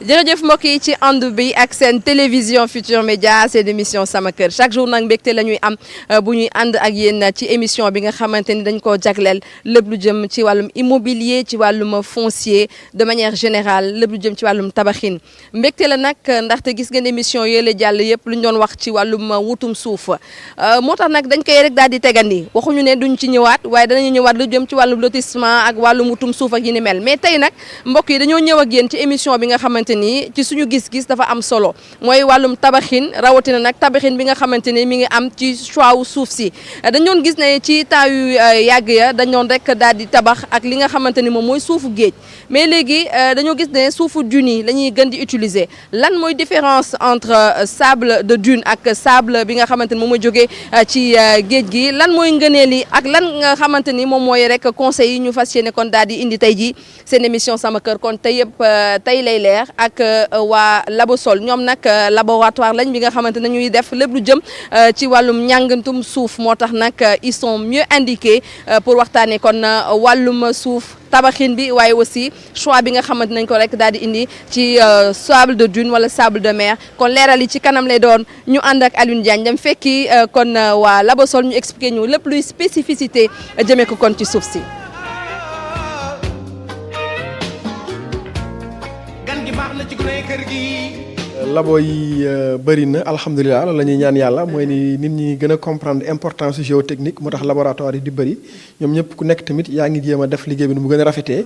jërëjëf mbokk yi ci ànd bi ak seen télévision Futur Média seen émission sama kër chaque jour nag mbégte la ñuy am bu ñuy ànd ak yéen ci émission bi nga xamante ni dañ koo jagleel lépp lu jëm ci wàllum immobilier ci wàllum foncier de manière générale lépp lu jëm ci wàllum tabaxin mbégte la nag ndaxte gis ngeen émission yooyu la jàll yëpp lu ñu doon wax ci wàllum wutum suuf moo tax nag dañ koy rek daal di tegandi waxuñu ne duñ ci ñëwaat waaye danañu ñëwaat lu jëm ci wàllum lotissement ak wàllum wutum suuf ak yi ni mel mais tey nag mbokk yi dañoo ñëw ak yéen ci émission bi nga xamante ni ci suñu gis-gis dafa am solo mooy wàllum tabaxin rawatina nag tabaxin bi nga xamante ni mi ngi am ci choix wu suuf si dañ doon gis ne ci temps yu yàgg ya dañ doon rek daal di tabax ak li nga xamante ni moom mooy suufu géej mais léegi dañoo gis ne suufu dune yi la ñuy gën di utiliser lan mooy différence entre sable de dune ak sable bi nga xamante ni moom mooy jógee ci géej gi lan mooy ngëneel yi ak lan nga xamante ni moom mooy rek conseils yi ñu fas yéene kon daal di indi tey jii seen émission sama kër kon tey yëpp tey lay leer ak waa Labosol ñoom nag laboratoire lañ bi nga xamante ne ñuy def lépp lu jëm ci wàllum ñàngantum suuf moo tax nag ils sont mieux indiqués pour waxtaanee kon wàllum suuf tabaxin bi waaye aussi choix bi nga xamante nañ ko rek daal di indi ci sable de dune wala sable de mer kon leeral yi ci kanam lay doon ñu ànd ak Alioune Diagne dem fekki kon waa Labosol ñu expliqué ñu lépp luy spécificité jëmee ko kon ci suuf si. labo yi bëri na alhamdulilah la ñuy ñaan yàlla mooy ni nit ñi gën a comprendre importance géotechnique moo tax laboratoire yi di bëri ñoom ñëpp ku nekk tamit yaa ngi jéem a def liggéey bi nu mu gën a rafetee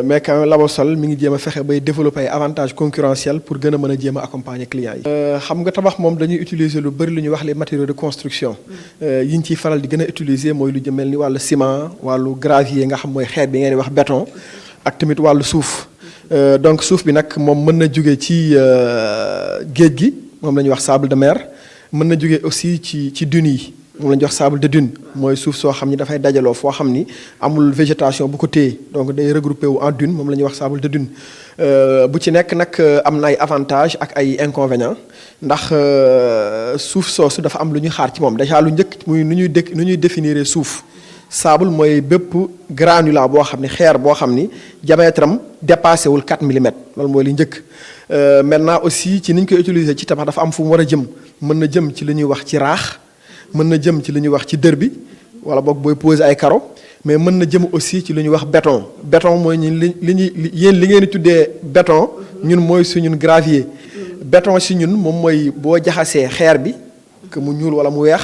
mais quand même Labosol mi ngi jéem a fexe bay développer ay avantages concurrentiels pour gën a mën a jéem a accompagner clients yi. xam nga tabax moom dañuy utiliser lu bëri lu ñuy wax les matériaux de construction yi ñu ciy faral di gën a utiliser mooy lu jëmel ni wàllu ciment wàllu gravier nga xam mooy xeet bi ngeen di wax béton ak tamit wàllu suuf. Donc suuf bi nag moom mën na jóge ci géej gi moom la ñuy wax sable de mer mën na jóge aussi ci dunes yi moom la ñuy wax sable de dune mooy suuf soo xam ni dafay dajaloo foo xam ni amul végétation bu ko téye donc day regroupé wu en dune moom la ñuy wax sable de dune bu ci nekk nag am na ay avantages ak ay inconvénients ndax suuf soosu dafa am lu ñuy xaar ci moom déjà lu njëkk muy nu ñuy définir suuf. sable mooy bépp granulat boo xam ne xeer boo xam ni diamètre am dépassé wul 4 millimètres loolu mooy li njëkk maintenant aussi ci ni ñu koy utiliser ci tabax dafa am fu mu war a jëm mën na jëm ci li ñuy wax ci raax mën na jëm ci li ñuy wax ci dër bi wala boog booy poser ay carreaux mais mën na jëm aussi ci li ñuy wax béton béton mooy ñun li ñuy yéen li ngeen di tuddee béton ñun mooy suñun gravier béton si ñun moom mooy boo jaxasee xeer bi que mu ñuul wala mu weex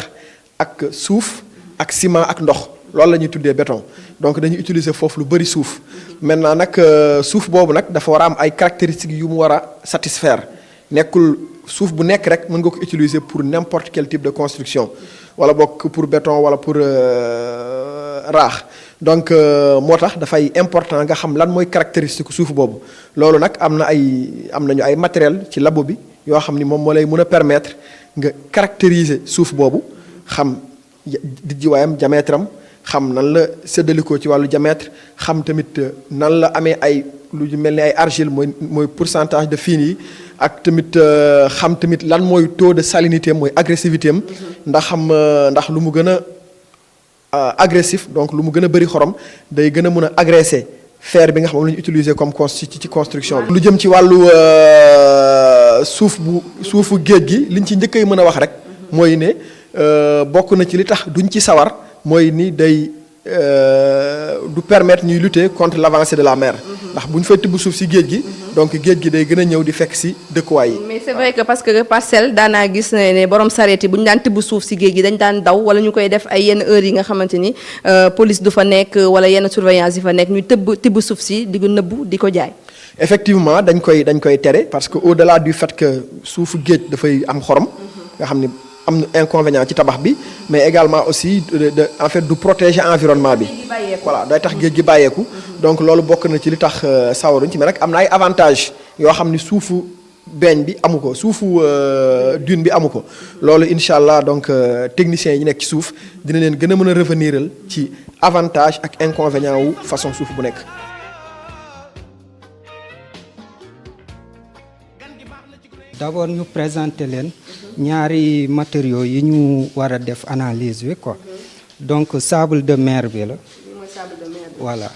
ak suuf ak ciment ak ndox. loolu la ñuy tuddee béton donc dañuy utiliser foofu lu bëri suuf maintenant nag suuf boobu nag dafa war a am ay caractéristiques yu mu war a satisfaire nekkul suuf bu nekk rek mën nga ko utiliser pour n'importe quel type de construction wala bokk pour béton wala pour raax donc moo tax dafay important nga xam lan mooy caractéristique suuf boobu loolu nag am nañu ay matériel ci labo bi yoo xam ni moom moo lay mën a permettre nga caractériser suuf boobu xam dijjiwaayam diamètre am xam nan la séddalikoo ci wàllu diamètre xam tamit nan la amee ay lu mel ni ay argile mooy pourcentage de fines yi ak tamit xam tamit lan mooy taux de salinité mooy agressivité am ndax lu mu gën a agressif donc lu mu gën a bëri xorom day gën a mën a agressé fer bi nga xam moom la ñu utiliser comme ci construction bi. lu jëm ci wàllu suufu géej gi liñ ci njëkk a mën a wax rek mooy ne bokk na ci li tax duñ ci sawar. mooy ni day du permettre ñuy lutter contre l'avancée de la mer ndax bu ñu fay tibb suuf si géej gi donc géej gi day gën a ñëw di fekk si dëkkuwaay yi. mais c'est vrai que parce que parcelle daanaa gis ne borom sareet yi bu ñu daan tibb suuf si géej gi dañ daan daw wala ñu koy def ay yenn heures yi nga xamante ni police du fa nekk wala yenn surveillance yi fa nekk ñu tibb suuf si di ko nëbbu di ko jaay. effectivement dañ koy tere parce que au-delà du fait que suufu géej dafay am xorom nga xam ni. am na inconvénient ci tabax bi mais également aussi en fait du protéger environnement bi voilà day tax géej gi bàyyeeku donc loolu bokk na ci li tax sawaruñ ci mais nag am na ay avantages yoo xam ni suufu beeñ bi amu ko suufu dune bi amu ko loolu incha allah donc techniciens yi nekk ci suuf dina leen gën a mën a reveniral ci avantage ak inconvénient wu façon suuf bu nekk. D'abord ñu présenter leen ñaari matériaux yi ñu war a def analyse bi quoi donc sable de mer bi la voilà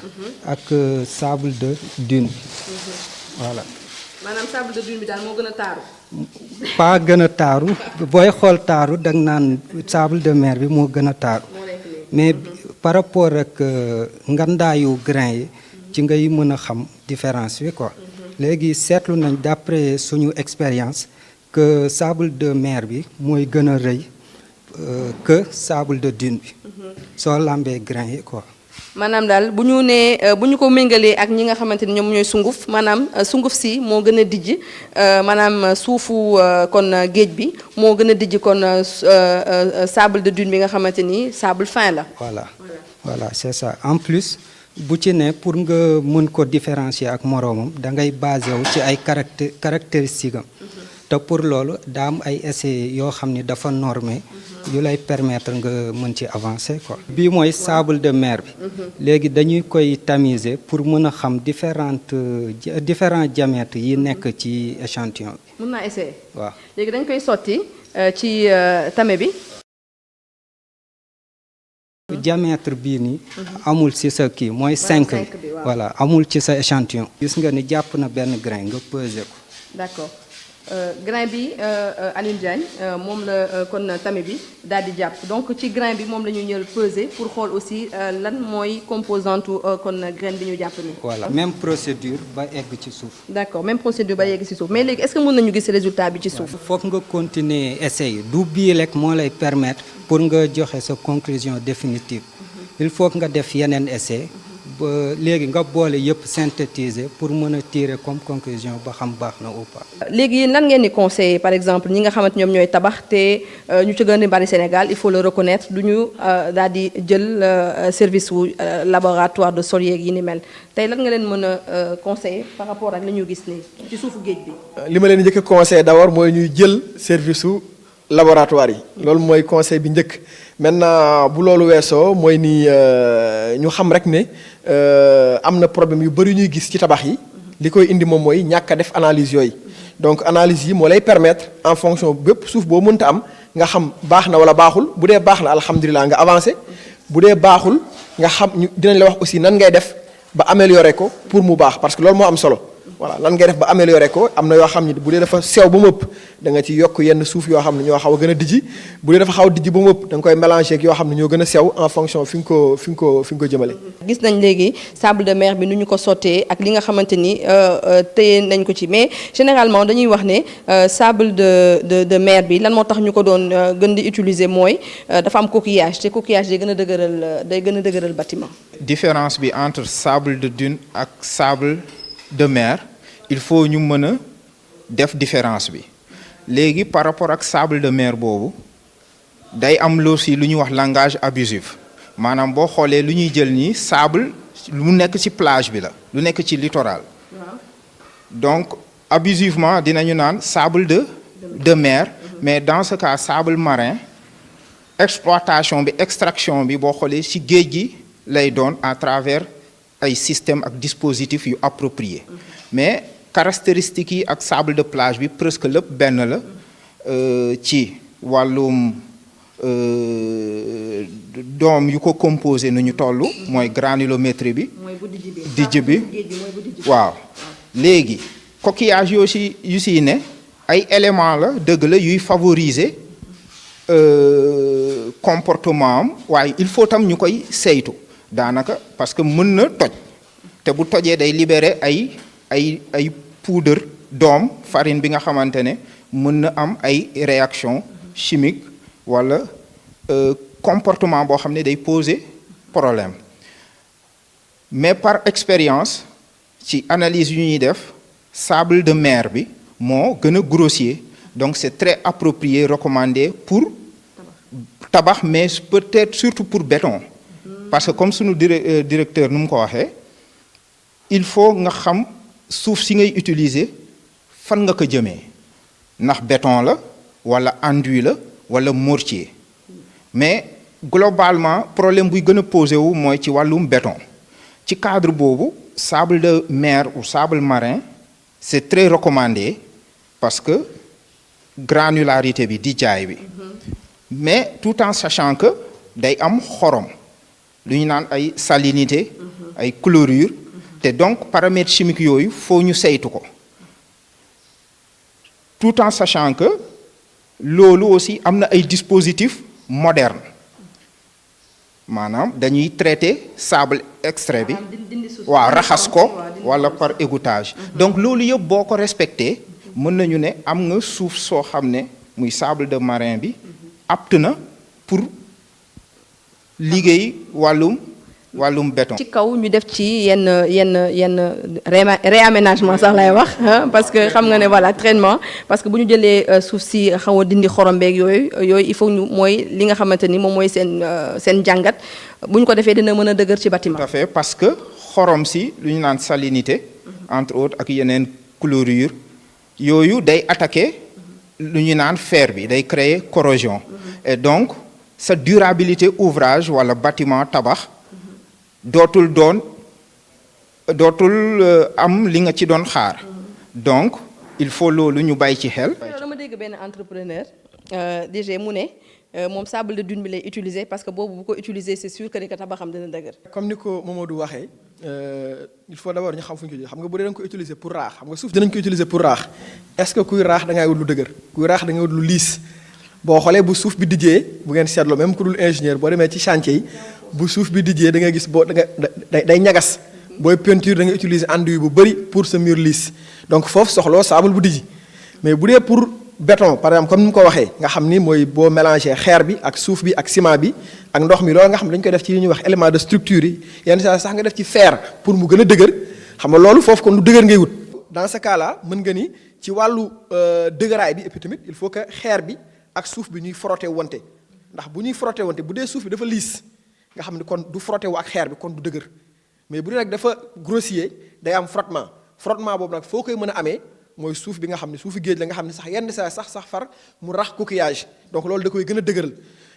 ak sable de dune voilà maanaam sable de dune bi daal moo gën a taaru. pas gën a taaru booy xool taaru da nga naan sable de mer bi moo gën a taaru mais par rapport ak ngandaayu grain yi ci ngay mën a xam différence bi quoi. léegi seetlu nañ d'après suñu expérience que sable de mer bi mooy gën a rëy que sable de dune bi soo lambee grain yi quoi. maanaam daal bu ñu nee bu ñu ko méngalee ak ñi nga xamante ni ñoom ñooy sunguf maanaam sunguf si moo gën a dijj maanaam suufu kon géej bi moo gën a dijj kon sable de dune bi nga xamante ni sable fin la. voilà c'est ça en plus bu ci ne pour nga mën ko différencier ak moroomam da ngay basé wu ci ay caractéristiques am te pour loolu daa am ay essais yoo xam ni dafa normé yu lay permettre nga mën ci avancer quoi. bii mooy sable de mer bi léegi dañuy koy tamiser pour mën a xam différents diamètres yi nekk ci échantillon bi. mën naa essayer. waaw léegi dañ koy sotti ci tame bi. diamètre bii nii amul ci sa kii mooy 5 bi voilà amul ci sa échantillon. gis nga ni jàpp na benn grain nga peser ko. d'accord. grain bi Alioune Diagne moom la kon tame bi daal di jàpp donc ci grain bi moom la ñu ñëw peser pour xool aussi lan mooy composante kon grain bi ñu jàpp ni voilà même procédure ba egg ci suuf. d'accord même procédure ba yegg ci suuf mais léegi est-ce que mën nañu gis résultat bi ci suuf. foog nga continuer essayer du bii rek moo lay permettre pour nga joxe sa conclusion définitive il faut que nga def yeneen essai ba léegi nga boole yëpp synthétiser pour mën a tirer comme conclusion ba xam baax na ou pas. léegi yéen lan ngeen di conseiller par exemple ñi nga xamante ñoom ñooy tabax te ñu ci gën a bari Sénégal il faut le reconnaître du ñu daal di jël service wu laboratoire de sol yeeg yi ni mel tey lan nga leen mën a conseiller par rapport ak li ñu gis nii ci suufu géej bi. li ma leen njëkk a conseiller d'abord mooy ñuy jël service su laboratoire yi. loolu mooy conseil bi njëkk. maintenant bu loolu weesoo mooy ni ñu xam rek ne am na problème yu bari ñuy gis ci tabax yi li koy indi moom mooy ñàkk a def analyse yooyu donc analyse yi moo lay permettre en fonction bépp suuf boo mënta am nga xam baax na wala baaxul bu dee baax na alhamdulilah nga avancé bu dee baaxul nga xam ñu dinañ la wax aussi nan ngay def ba améliorer ko pour mu baax parce que loolu moo am solo. voilà lan ngay def ba améliorer ko am na yoo xam ni bu dee dafa sew ba mu ëpp da nga ci yokk yenn suuf yoo xam ne ñoo xaw a gën a dijji bu dee dafa xaw a dijji ba mu ëpp da nga koy mélanger ak yoo xam ne ñoo gën a sew en fonction fi nga ko jëmale. gis nañ léegi sable de mer bi nu ñu ko sottee ak li nga xamante ni téye nañ ko ci mais généralement dañuy wax ne sable de mer bi lan moo tax ñu ko doon gën di utiliser mooy dafa am coquillage te coquillage day gën a dëgëral bâtiment. différence bi entre sable de dune ak sable de mer il faut ñu mën a def différence bi léegi par rapport ak sable de mer boobu day am loo si lu ñuy wax langage abusif maanaam boo xoolee lu ñuy jël nii sable lu nekk ci plage bi la lu nekk ci littoral donc abusivement dinañu naan sable de mer mais dans ce cas sable marin exploitation bi extraction bi boo xoolee ci géej gi lay doon à travers ay système ak dispositifs yu approprié mais caractéristiques yi ak sable de plage bi presque lépp benn la ci wàllum doom yu ko composé nu ñu toll mooy granulométrie bi dijj bi waaw léegi coquillage yu si ne ay éléments la dëgg la yuy favoriser comportement am waaye il faut tam ñu koy saytu daanaka parce que mën na toj te bu tojee day libérer ay poudre doom farine bi nga xamante ne mën na am ay réaction chimique wala comportement boo xam ne day poser problème mais par expérience ci analyse yu ñuy def sable de mer bi moo gën a grossier donc c'est très approprié recommandé pour tabax mais peut-être surtout pour béton parce que comme sunu directeur nu mu ko waxee il faut nga xam suuf si ngay utiliser fan nga ko jëmee ndax béton la wala enduit la wala mortier mais globalement problème buy gën a posé wu mooy ci wàllum béton ci cadre boobu sable de mer ou sable marin c'est très recommandé parce que granularité bi di jaay bi mais tout en sachant que day am xorom lu ñu naan ay salinité ay chlorure te donc paramètres chimiques yooyu foo ñu saytu ko tout en sachant que loolu aussi am na ay dispositifs modernes maanaam dañuy traiter sable extrait bi waaw raxas ko wala par égouttage donc loolu yëpp boo ko respecté mën nañu ne am nga suuf soo xam ne muy sable de marin bi apte na pour liggéey wàllum béton. ci kaw ñu def ci yenn réaménagement sax lay wax parce que xam nga ne voilà traitement parce que bu ñu jëlee suuf si xaw a dindi xorombeeg yooyu il faut ñu mooy li nga xamante ni moom mooy seen jàngat bu ñu ko defee dina mën a dëgër ci bâtiment. tout à fait parce que xorom si lu ñu naan salinité entre autres ak yeneen chlorure yooyu day attaquer lu ñu naan fer bi day créer corrosion et donc sa durabilité ouvrage wala bâtiment tabax dootul am li nga ci doon xaar donc il faut loolu ñu bàyyi ci xel. dama dégg benn entrepreneur DG mu ne moom sable de dune bi lay utiliser parce que boobu bu ko utiliser c'est sûr que ni ko tabaxam dina dëgër. comme ni ko Mamadou waxee il faut d'abord ñu xam fu ñu ko jëlee xam nga bu dee da nga ko utiliser pour raax xam nga suuf dinañ ko utiliser pour raax est-ce que kuy raax da ngay wut lu dëgër kuy raax da ngay wut lu liis boo xoolee bu suuf bi dijjee bu ngeen seetloo même ku dul ingénieur boo demee ci chantier yi bu suuf bi dijjee da ngay gis boo day ñagas booy peinture da ngay utiliser enduit bu bëri pour sa mur lisse donc foofu soxloo sable bu dijji mais bu dee pour béton par exemple comme ni mu ko waxee nga xam ni mooy boo mélangé xeer bi ak suuf bi ak ciment bi ak ndox mi loolu nga xam ne dañu koy def ci li ñuy wax élément de structure yi yenn saa sax nga def ci fer pour mu gën a dëgër xam nga loolu foofu kon lu dëgër ngay wut. dans ce cas là mën nga ni ci wàllu dëgëraay bi et puis tamit il faut que xeer bi ak suuf bi ñuy frotté wante ndax bu ñuy frotté wante bu dee suuf bi dafa liis nga xam ne kon du frotté wu ak xeer bi kon du dëgër mais bu dee nag dafa grossier day am frottement boobu nag foo koy mën a amee mooy suuf bi nga xam ne suufu géej la nga xam ne sax yenn saa sax far mu rax coquillage donc loolu da koy gën a dëgëral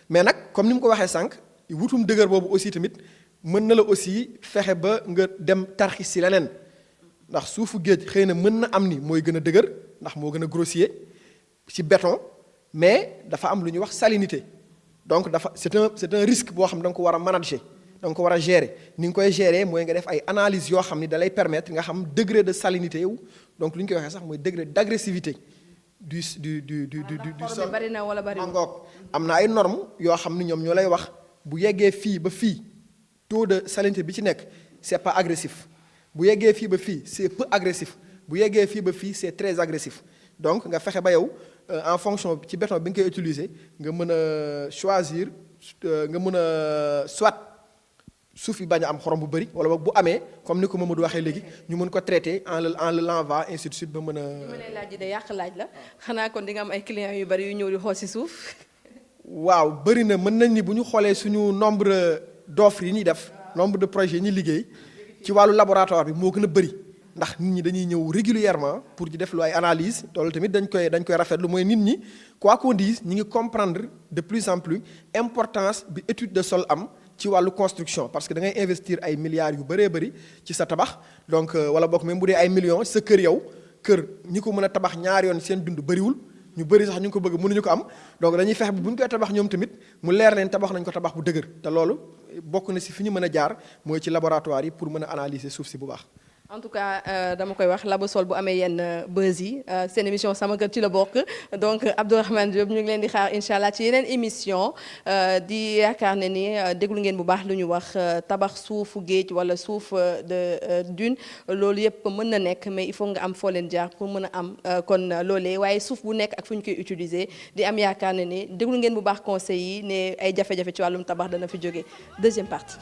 mais nag comme ni mu ko waxee sànq wutum dëgër boobu aussi tamit mën na la aussi fexe ba nga dem tarxis si leneen ndax suufu géej xëy na mën na am ni mooy gën a dëgër ndax moo gën a grossier ci béton mais dafa am lu ñuy wax salinité donc c'est un risque boo xam ne da nga ko war a manager da nga ko war a gérer ni nga koy gérer mooy nga def ay analyses yoo xam ni da lay permettre nga xam degré de salinité yow donc li ñu koy waxee sax mooy degré d'agressivité du sol bari na wala bari ngoog am na ay normes yoo xam ni ñoom ñoo lay wax bu yeggee fii ba fii taux de salinité bi ci nekk c'est pas agressif bu yeggee fii ba fii c'est peu agressif bu yeggee fii ba fii c'est très agressif donc nga fexe ba yow en fonction ci béton bi nga koy utiliser nga mën a choisir nga mën a soit suuf bi bañ a am xorom bu bëri wala boog bu amee comme ni ko Mamadou waxee léegi ñu mën ko traiter en le lavant ainsi de suite ba mën a. li ma lay laaj de yàq laaj la xanaa kon di nga am ay clients yu bëri yu ñëw di xool ci suuf. waaw bëri na mën nañ ni bu ñu xoolee suñu nombre d'offres yi ñuy def nombre de projets yi ñuy liggéey ci wàllu laboratoire bi moo gën a bëri. ndax nit ñi dañuy ñëw régulièrement pour di def lu ay analyse loolu tamit dañ koy rafetlu mooy nit ñi quoi qu'on dise ñi ngi comprendre de plus en plus importance bi étude de sol am ci wàllu construction parce que da ngay investir ay milliards yu bëree bëri ci sa tabax donc wala bokk même bu dee ay millions sa kër yow kër ñi ko mën a tabax ñaari yoon seen dund bëriwul ñu bëri sax ñu ngi ko bëgg mënuñu ko am donc dañuy fexe bu ñu koy tabax ñoom tamit mu leer leen tabax nañ ko tabax bu dëgër te loolu bokk na si fi ñu mën a jaar mooy ci laboratoire yi pour mën a analyser suuf si bu baax. en tout cas dama koy wax Labosol bu amee yenn buzz yi seen émission sama kër ci la bokk donc Abdourahmane Diop ñu ngi leen di xaar incha allah ci yeneen émission di yaakaar ne ni déglu ngeen bu baax lu ñu wax tabax suufu géej wala suuf de dune loolu yëpp mën na nekk mais il faut nga am foo leen jaar pour mën a am kon loolee waaye suuf bu nekk ak fu ñu koy utiliser di am yaakaar ne ni déglu ngeen bu baax conseils yi ne ay jafe-jafe ci wàllum tabax dana fi jóge deuxième partie.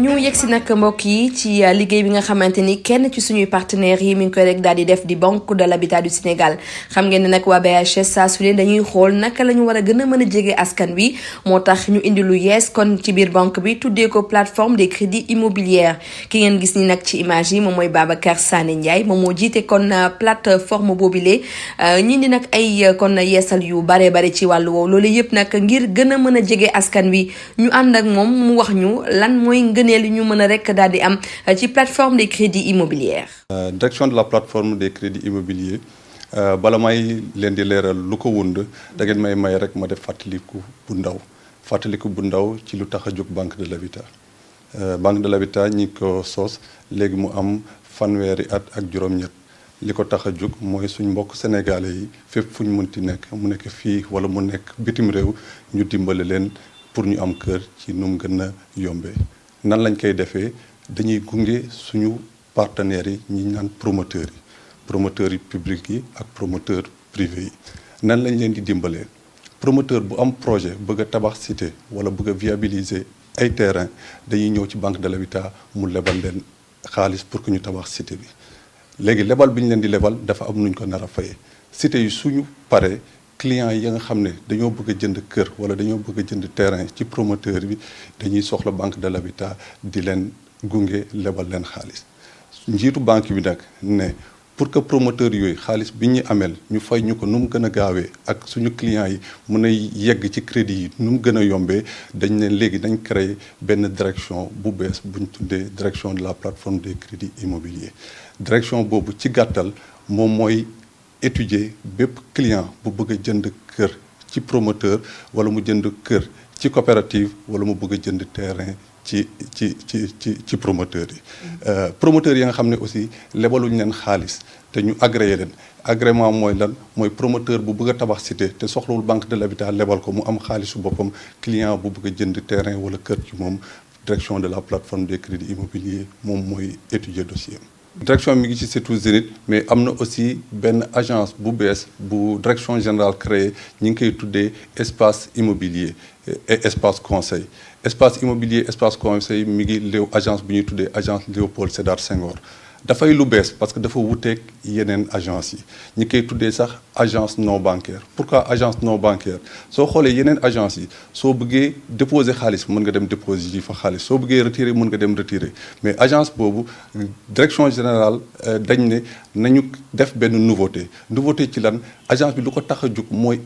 ñu yegsi nag mbokk yi ci liggéey bi nga xamante ni kenn ci suñuy partenaires yi mi ngi koy rek daal di def di Banque de l'Habitat du Sénégal xam ngeen ne nag waa BHS saa su ne dañuy xool naka la ñu war a gën a mën a jege askan wi moo tax ñu indi lu yees kon ci biir banque bi tuddee ko plateforme des crédits immobiliers ki ngeen gis ni nag ci image yi moom mooy Babacar Sané Ndiaye moom moo jiite kon plateforme boobile ñi di nag ay kon yeesal yu bare bare ci wàllu woowu loolu yëpp nag ngir gën a mën a jege askan wi ñu ànd ak moom mu wax ñu lan mooy li ñu mën a rek daal di am ci plateforme des crédits immobiliers. Direction de la plateforme des crédits immobiliers bala may leen di leeral lu ko wund da ngeen may rek ma def fàttaliku bu ndaw ci lu tax a jóg Banque de l'Habitat. Banque de l'Habitat ñi ko sos léegi mu am fanweeri at ak juróom-ñett li ko tax a jóg mooy suñ mbokk sénégalais yi fépp fu ñu mënti nekk mu nekk fii wala mu nekk bitim réew ñu dimbale leen pour ñu am kër ci nu mu gën a yombee. nan lañ koy defee dañuy gunge suñu partenaires yi ñi naan promoteurs yi publics yi ak promoteurs privés yi nan lañ leen di dimbalee. promoteur bu am projet bëgg a tabax cité wala bëgg a viabiliser ay terrain dañuy ñëw ci banque de l'habitat mu lebal leen xaalis pour que ñu tabax cité bi léegi lebal bi ñu leen di lebal dafa am nuñ ko nar a fayee cité yi suñu paree clients yi nga xam ne dañoo bëgg a jënd kër wala dañoo bëgg a jënd terrain ci promoteur bi dañuy soxla banque de l'habitat di leen gunge lebal leen xaalis njiitu banque bi nag ne pour que promoteur yooyu xaalis bi ñu ameel ñu fay ñu ko nu mu gën a gaawee ak suñu clients yi mën a yegg ci crédit yi nu mu gën a yombee dañ ne léegi dañ créer benn direction bu bees bu ñu tuddee direction de la plateforme des crédits immobiliers direction boobu ci gàttal moom mooy étudier bépp client bu bëgg a jënd kër ci promoteur wala mu jënd kër ci coopérative wala mu bëgg a jënd terrain ci promoteurs yi promoteurs yi nga xam ne aussi lebaluñ leen xaalis te ñu agréé leen agrément mooy lan mooy promoteur bu bëgg a tabax cité te soxlawul banque de l'habitat lebal ko mu am xaalisu boppam client bu bëgg a jënd terrain wala kër ci moom direction de la plateforme des crédits immobiliers moom mooy étudier dossier direction mi ngi ci surtout Zénith mais am na aussi benn agence bu bees bu direction générale créée ñi ngi koy tuddee espace immobilier et espace conseil espace immobilier espace conseil mi ngi léew agence bu ñuy tuddee agence Léopold Sédar Senghor dafay lu bees parce que dafa wuteeg yeneen agence yi ñi koy tuddee sax agence non bancaire pourquoi agence non bancaire soo xoolee yeneen agence yi soo bëggee déposer xaalis mën nga dem déposer ji fa xaalis soo bëggee retirer mën nga dem retirer mais agence boobu direction générale dañ ne nañu def benn nouveauté ci lan agence bi lu ko tax a jóg mooy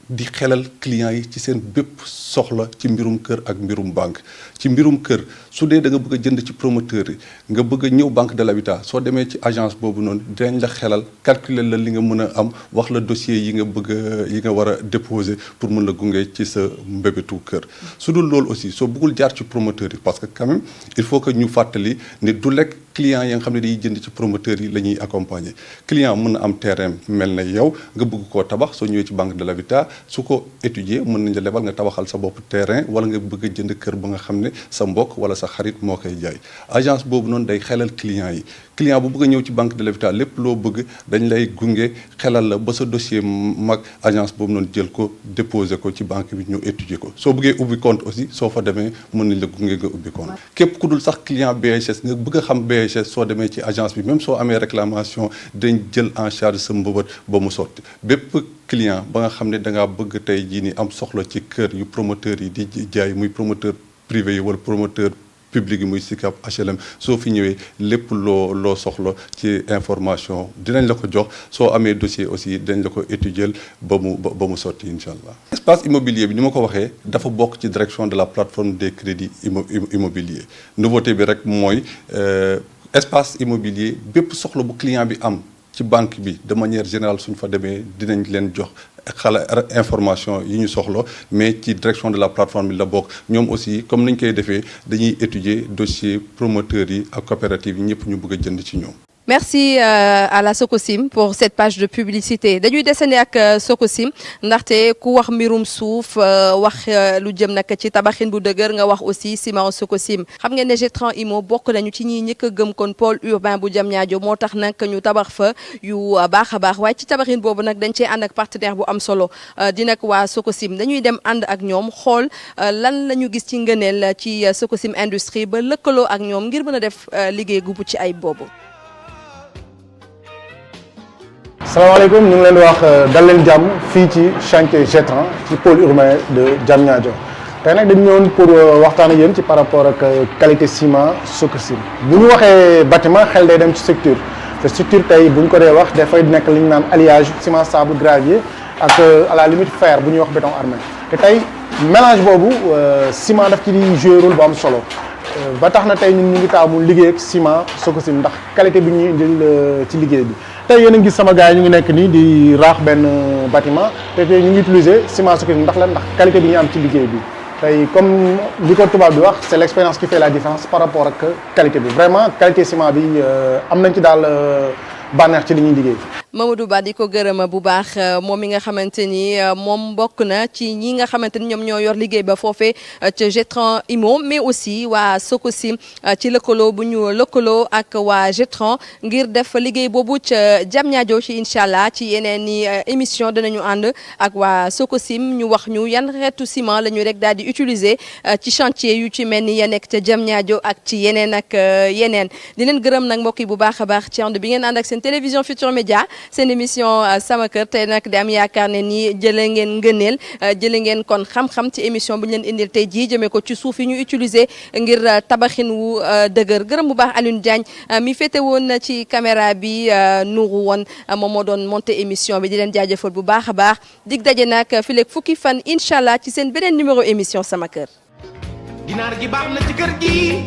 di xelal clients yi ci seen bépp soxla ci mbirum kër ak mbirum banque ci mbirum kër su dee da nga bëgg a jënd ci promoteur yi nga bëgg a ñëw banque de l'habitat soo demee ci agence boobu noonu dinañ la xelal calculer la li nga mën a am wax la dossier yi nga bëgg yi nga war a déposer pour mën la gunge ci sa mbébétu kër su dul loolu aussi soo bëggul jaar ci promoteur yi parce que quand même il faut que ñu fàttali ne du lekk clients yi nga xam ne dañuy jënd ci promoteurs yi la ñuy accompagner client mën na am terrain mel na yow nga bëgg koo tabax soo ñëwee ci banque de l'habitat su ko étudier mën nañ la lebal nga tabaxal sa bopp terrain wala nga bëgg a jënd kër ba nga xam ne sa mbokk wala sa xarit moo koy jaay agence boobu noonu day xelal client yi client bu bëgg a ñëw ci banque de l'habitat lépp loo bëgg dañ lay gunge xelal la ba sa dossier mag agence boobu noonu jël ko déposer ko ci banque bi ñu étudier ko soo bëggee ubbi compte aussi soo fa demee mën nañ la gunge nga ubbi compte képp ku dul sax client BHS nga bëgg a xam BHS soo demee ci agence bi même soo amee réclamation dañ jël en charge sa mbëbët ba mu sotti bépp client ba nga xam ne da ngaa bëgg tey jii ni am soxla ci kër yu promoteur yi di jaay muy promoteur privé yi wala promoteur public yi muy SICAP HLM soo fi ñëwee lépp loo soxla ci information dinañ la ko jox soo amee dossier aussi dañ la ko étudier ba mu sotti incha allah. espace immobilier bi ni ma ko waxee dafa bokk ci direction de la plateforme des crédits immobiliers nouveauté bi rek mooy espace immobilier bépp soxla bu client bi am ci banque bi de manière générale suñ fa demee dinañ leen jox information yi ñu soxla mais ci direction de la plateforme bi la bokk ñoom aussi comme nañ koy defee dañuy étudier dossier promoteurs yi ak coopératives yi ñëpp ñu bëgg a jënd ci ñoom. Merci à la Sococim pour cette page de publicité dañuy desandi ak Sococim ndaxte ku wax mbirum suuf wax lu jëm nag ci tabaxin bu dëgër nga wax aussi ciment Sococim xam ngeen ne Getran Immo bokk nañu ci ñi ñëkk a gëm kon pôle urbain bu Diamniadio moo tax nag ñu tabax fa yu baax a baax waaye ci tabaxin boobu nag dañ cee ànd ak partenaire bu am solo di nag waa Sococim dañuy dem ànd ak ñoom xool lan la ñu gis ci ngëneel ci Sococim industrie ba lëkkaloo ak ñoom ngir mën a def liggéey gu ci ay boobu. salaamaaleykum ñu ngi leen di wax dal leen jàmm fii ci chantier Getran ci pôle urbain de Diamniadio tey nag dañu ñëwoon pour waxtaan ak yéen ci par rapport ak qualité ciment Sococim bu ñu waxee bâtiment xel day dem ci structure te structure tey bu ñu ko dee wax dafay nekk li ñu naan alliage ciment sable gravier ak à la limite fer bu ñuy wax béton armé te tey mélange boobu ciment daf ci di jouer rôle bu am solo ba tax na tey ñun ñu ngi taamu liggéey ak ciment Sococim ndax qualité bi ñuy indil ci liggéey bi. tey yéen a ngi gis sama gars yi ñu ngi nekk nii di raax benn bâtiment te tey ñu ngi utiliser ciment Sococim ndax qualité bi ñu am ci liggéey bi tey comme li ko tubaab bi wax c'est l'expérience qui fait la différence par rapport ak qualité bi vraiment qualité ciment bi am nañ ci daal bànneex ci li ñuy liggéey. Mamadou Ba di ko gërëm bu baax moom mi nga xamante ni moom bokk na ci ñi nga xamante ni ñoom ñoo yor liggéey ba foofee ca Getran Imo mais aussi waa Sococim ci lëkkaloo bu ñu lëkkaloo ak waa Getran ngir def liggéey boobu ca Diamniadio ci incha allah ci yeneen i émission danañu ànd ak waa Sococim ñu wax ñu yan xeetu ciment la ñu rek daal di utiliser ci chantier yu ci mel ni ya nekk ca Diamniadio ak ci yeneen ak yeneen di leen gërëm nag mbokk yi bu baax a baax ci ànd bi ngeen ànd ak seen télévision Futurs Médias seen émission sama kër tey nag di am yaakaar ne nii jële ngeen ngëneel jële ngeen kon xam-xam ci émission bu ñu leen indil tey jii jëmee ko ci suuf yi ñu utiliser ngir tabaxin wu dëgër gërëm bu baax Alioune Diagne mi féete woon ci caméra bi nuuru woon moom moo doon monté émission bi di leen jaajëfal bu baax a baax dig daje nag fileeg fukki fan incha allah ci seen beneen numéro émission sama kër. ginaar gi baax na ci kër gi